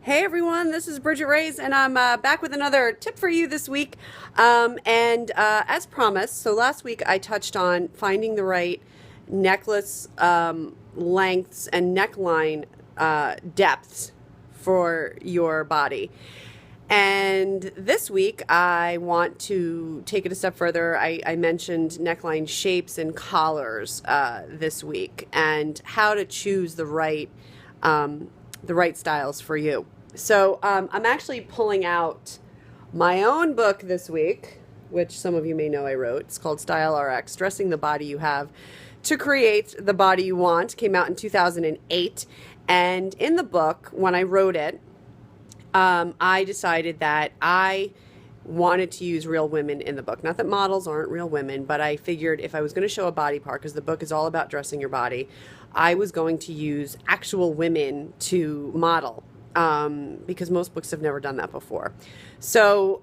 Hey everyone, this is Bridgette Raes, and I'm back with another tip for you this week. As promised, so last week I touched on finding the right necklace lengths and neckline depths for your body. And this week, I want to take it a step further. I mentioned neckline shapes and collars this week, and how to choose the right styles for you. So I'm actually pulling out my own book this week, which some of you may know I wrote. It's called Style RX: Dressing the Body You Have to Create the Body You Want. Came out in 2008, and in the book, when I wrote it, I decided that I wanted to use real women in the book. Not that models aren't real women, but I figured if I was going to show a body part, because the book is all about dressing your body, I was going to use actual women to model, because most books have never done that before. So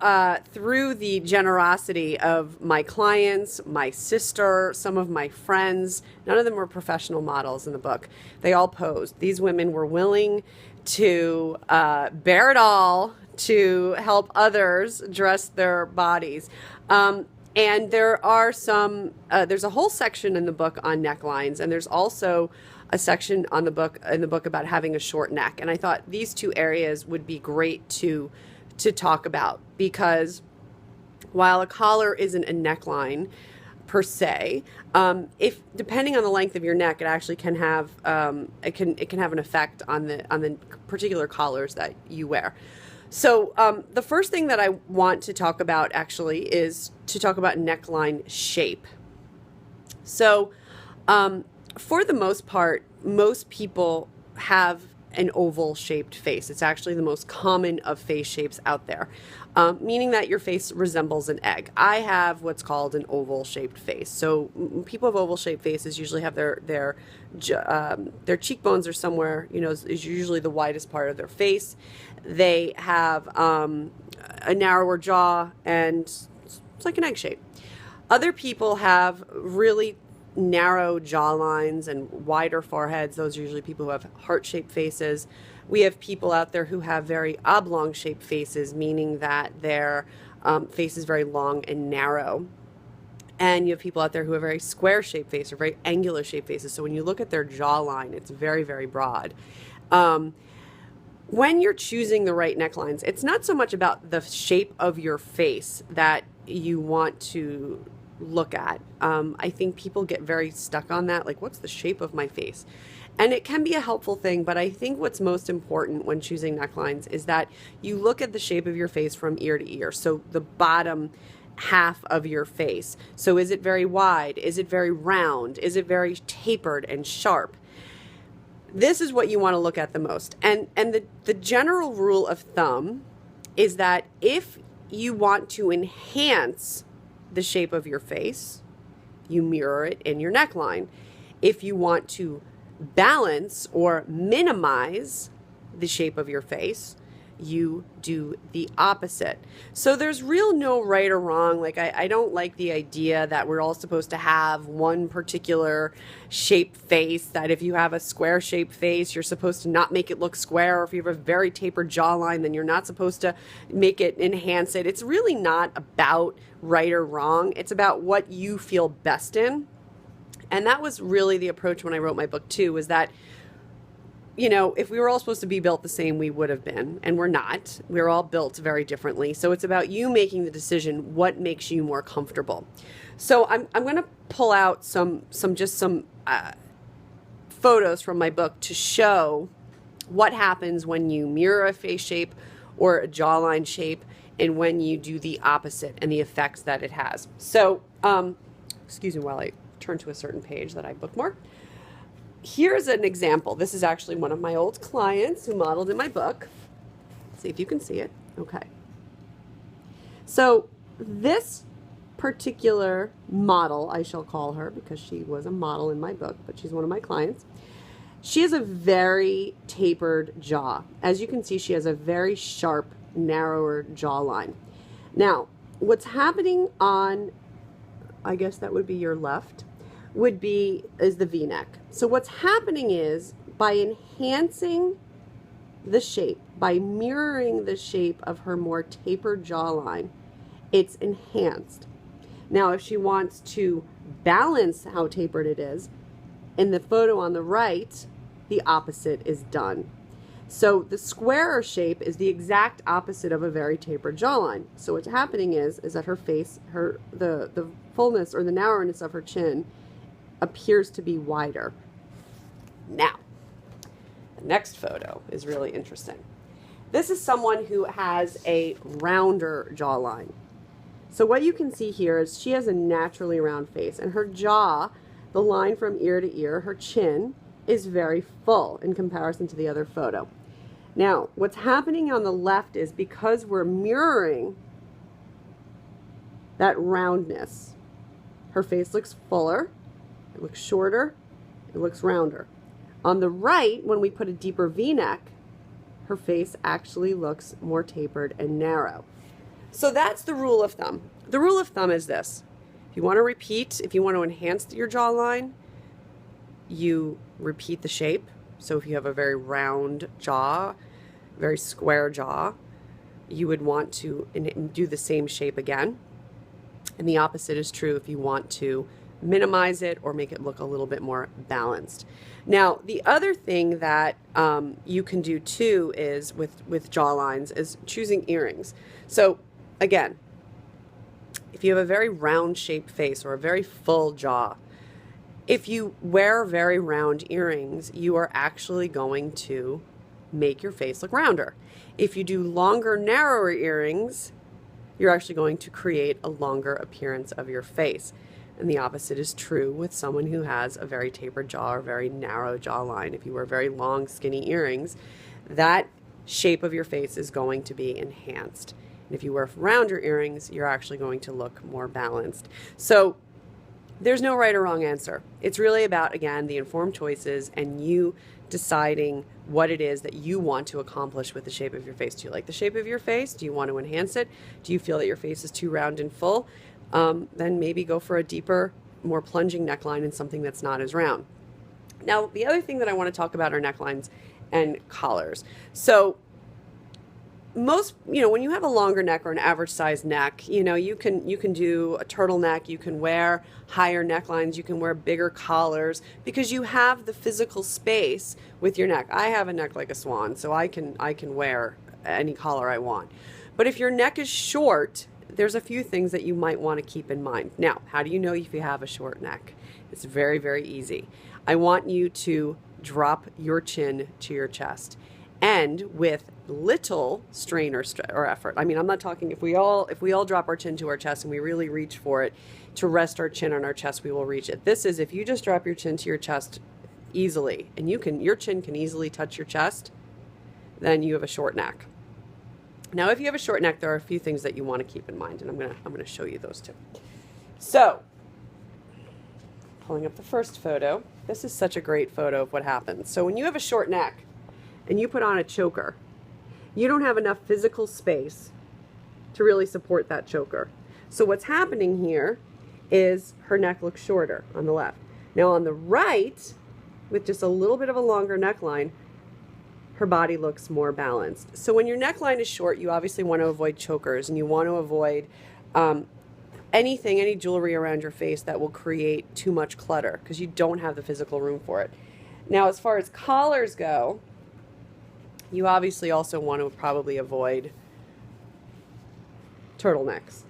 through the generosity of my clients, my sister, some of my friends, none of them were professional models in the book. They all posed. These women were willing to bear it all to help others dress their bodies. And there are there's a whole section in the book on necklines, and there's also a section in the book about having a short neck. And I thought these two areas would be great to talk about, because while a collar isn't a neckline per se, if depending on the length of your neck, it actually can have it can have an effect on the particular collars that you wear. So the first thing that I want to talk about actually is to talk about neckline shape. So for the most part, most people have an oval shaped face. It's actually the most common of face shapes out there, meaning that your face resembles an egg. I have what's called an oval shaped face. So people with oval shaped faces usually have their cheekbones are somewhere, is usually the widest part of their face. They have a narrower jaw, and it's like an egg shape. Other people have really narrow jawlines and wider foreheads. Those are usually people who have heart-shaped faces. We have people out there who have very oblong-shaped faces, meaning that their face is very long and narrow. And you have people out there who have very square-shaped faces or very angular-shaped faces. So when you look at their jawline, it's very, very broad. When you're choosing the right necklines, it's not so much about the shape of your face that you want to look at. I think people get very stuck on that, like, what's the shape of my face? And it can be a helpful thing, but I think what's most important when choosing necklines is that you look at the shape of your face from ear to ear. So the bottom half of your face. So is it very wide? Is it very round? Is it very tapered and sharp? This is what you want to look at the most. And the general rule of thumb is that if you want to enhance the shape of your face, you mirror it in your neckline. If you want to balance or minimize the shape of your face, you do the opposite. So there's no right or wrong. Like, I don't like the idea that we're all supposed to have one particular shaped face, that if you have a square shaped face, you're supposed to not make it look square, or if you have a very tapered jawline, then you're not supposed to make it enhance it. It's really not about right or wrong. It's about what you feel best in. And that was really the approach when I wrote my book too, was that if we were all supposed to be built the same, we would have been, and we're not. We're all built very differently. So it's about you making the decision, what makes you more comfortable. So I'm going to pull out some photos from my book to show what happens when you mirror a face shape or a jawline shape, and when you do the opposite, and the effects that it has. So, excuse me while I turn to a certain page that I bookmarked. Here's an example. This is actually one of my old clients who modeled in my book. See if you can see it. Okay. So this particular model, I shall call her because she was a model in my book, but she's one of my clients. She has a very tapered jaw. As you can see, she has a very sharp, narrower jawline. Now, what's happening on, I guess that would be your left, is the V-neck. So what's happening is, by enhancing the shape, by mirroring the shape of her more tapered jawline, it's enhanced. Now, if she wants to balance how tapered it is, in the photo on the right, the opposite is done. So the squarer shape is the exact opposite of a very tapered jawline. So what's happening is that her face, the fullness or the narrowness of her chin appears to be wider. Now, the next photo is really interesting. This is someone who has a rounder jawline. So what you can see here is she has a naturally round face, and her jaw, the line from ear to ear, her chin, is very full in comparison to the other photo. Now, what's happening on the left is because we're mirroring that roundness, her face looks fuller, it looks shorter, it looks rounder. On the right, when we put a deeper V-neck, her face actually looks more tapered and narrow. So that's the rule of thumb. The rule of thumb is this. If you want to repeat, if you want to enhance your jawline, you repeat the shape. So if you have a very round jaw, very square jaw, you would want to do the same shape again. And the opposite is true if you want to minimize it or make it look a little bit more balanced. Now, the other thing that you can do too is with jawlines is choosing earrings. So again, if you have a very round shaped face or a very full jaw, if you wear very round earrings, you are actually going to make your face look rounder. If you do longer, narrower earrings, you're actually going to create a longer appearance of your face. And the opposite is true with someone who has a very tapered jaw or very narrow jawline. If you wear very long, skinny earrings, that shape of your face is going to be enhanced. And if you wear rounder earrings, you're actually going to look more balanced. So there's no right or wrong answer. It's really about, again, the informed choices and you deciding what it is that you want to accomplish with the shape of your face. Do you like the shape of your face? Do you want to enhance it? Do you feel that your face is too round and full? Then maybe go for a deeper, more plunging neckline and something that's not as round. Now, the other thing that I want to talk about are necklines and collars. So most, when you have a longer neck or an average size neck, you can do a turtleneck, you can wear higher necklines, you can wear bigger collars because you have the physical space with your neck. I have a neck like a swan, so I can wear any collar I want. But if your neck is short, there's a few things that you might want to keep in mind. Now, how do you know if you have a short neck? It's very, very easy. I want you to drop your chin to your chest. And with little strain or effort. I mean, I'm not talking if we all drop our chin to our chest and we really reach for it to rest our chin on our chest, we will reach it. This is if you just drop your chin to your chest easily and your chin can easily touch your chest, then you have a short neck. Now, if you have a short neck, there are a few things that you want to keep in mind, and I'm going to show you those too. So, pulling up the first photo, this is such a great photo of what happens. So when you have a short neck and you put on a choker, you don't have enough physical space to really support that choker. So what's happening here is her neck looks shorter on the left. Now on the right, with just a little bit of a longer neckline, her body looks more balanced. So when your neckline is short, you obviously want to avoid chokers and you want to avoid any jewelry around your face that will create too much clutter because you don't have the physical room for it. Now as far as collars go, you obviously also want to probably avoid turtlenecks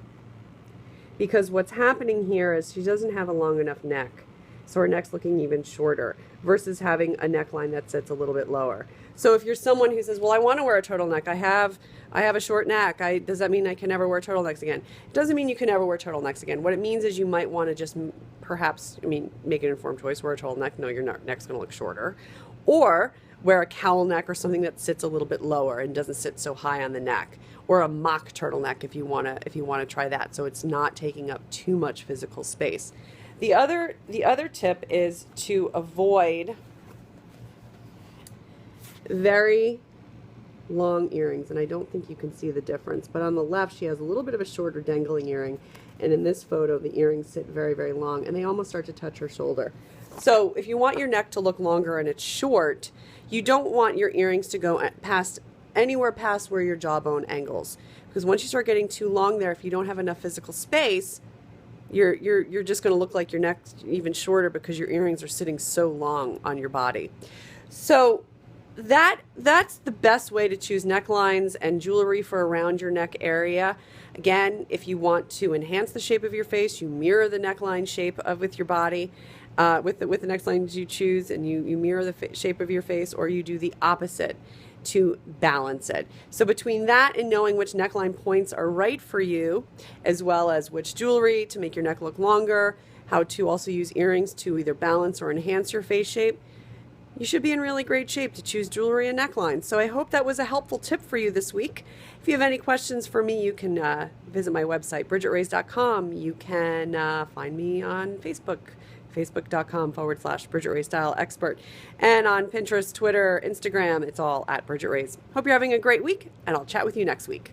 because what's happening here is she doesn't have a long enough neck, so her neck's looking even shorter versus having a neckline that sits a little bit lower. So if you're someone who says, well, I want to wear a turtleneck, I have a short neck, does that mean I can never wear turtlenecks again? It doesn't mean you can never wear turtlenecks again. What it means is you might want to just perhaps, make an informed choice, wear a turtleneck, no, your neck's going to look shorter, or wear a cowl neck or something that sits a little bit lower and doesn't sit so high on the neck, or a mock turtleneck if you want to try that, so it's not taking up too much physical space. The other tip is to avoid very long earrings, and I don't think you can see the difference, but on the left she has a little bit of a shorter dangling earring, and in this photo the earrings sit very, very long and they almost start to touch her shoulder. So if you want your neck to look longer and it's short, you don't want your earrings to go anywhere past where your jawbone angles. Because once you start getting too long there, if you don't have enough physical space, you're just going to look like your neck's even shorter because your earrings are sitting so long on your body. So that's the best way to choose necklines and jewelry for around your neck area. Again, if you want to enhance the shape of your face, you mirror the neckline shape with your body, with the necklines you choose, and you mirror the shape of your face, or you do the opposite to balance it. So between that and knowing which neckline points are right for you, as well as which jewelry to make your neck look longer, how to also use earrings to either balance or enhance your face shape, you should be in really great shape to choose jewelry and necklines. So I hope that was a helpful tip for you this week. If you have any questions for me, you can visit my website, BridgetteRaes.com. You can find me on Facebook, facebook.com/Bridgette Raes Style Expert. And on Pinterest, Twitter, Instagram, it's all at Bridgette Raes. Hope you're having a great week, and I'll chat with you next week.